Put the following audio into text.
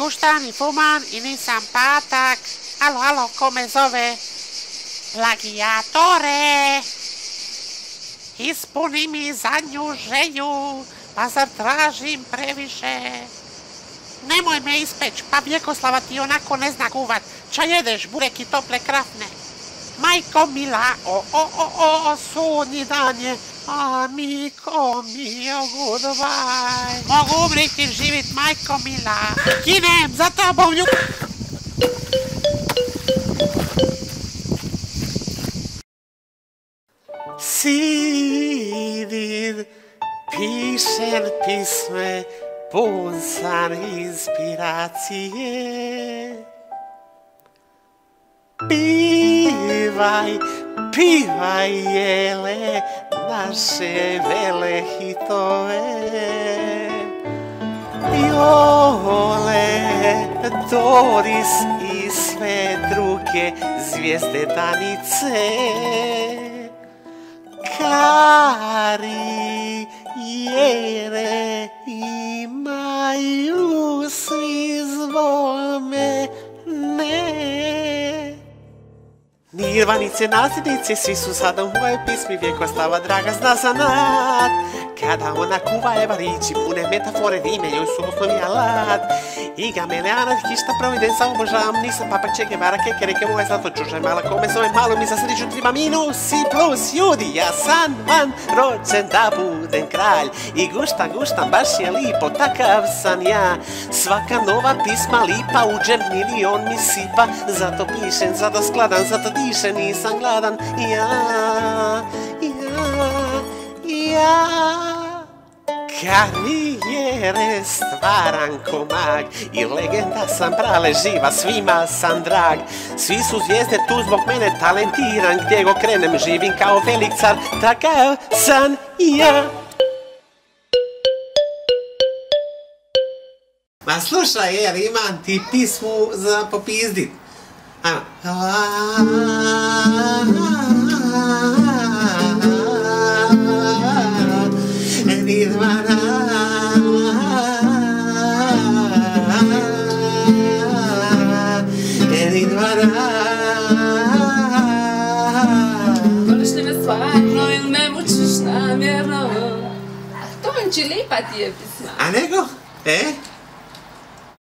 kuštan, ni fuman i nisam patak. Alo, ko me zove? Plagijatore! Ispuni mi zadnju želju, pa zar tražim previše? Nemoj me ispeć, pa Vjekoslava ti onako ne zna kuvat. Ča jedeš burek i tople krafne? Majko mila, sudnji dan je, amiko mio, goodbye. Mogu umrit i živit, majko mila. Kinem, za tobom ljubav. Sidim, pišem pisme, pun sam inspiracije. Pivaj, jele, naše vele hitove. Jole, Doris i sve druge zvijezde danice. Karijere imaju svi zvome ne. Nirvanice, nasljednice, svi su sada u moje pismi, Vjekoslava draga zna zanat. Kada ona kuva evarići, pune metafore, rime joj su osnovni alat. I Gameleana, kišta providenca obožavam, nisam Papa Che Guevara, kekereke moje zlato čuže mala, kome zove malo mi za sreću treba minusi plus ljudi. Ja sam van rođen da budem kralj i guštam, baš je lipo, takav sam ja. Svaka nova pisma lipa, u džep milion mi sipa, zato pišem, zato skladam, zato dišem, nisam gladan. Karijere stvaran ko mag i legenda sam prale živa, svima sam drag. Svi su zvijezde tu zbog mene, talentiran, gdje go krenem živim kao velik car, takav sam ja. Ma slušaj, jer imam ti pismu za popizdit. Voliš li me stvarno ili me mučiš namjerno? To vam će lipa ti je pisma. A nego?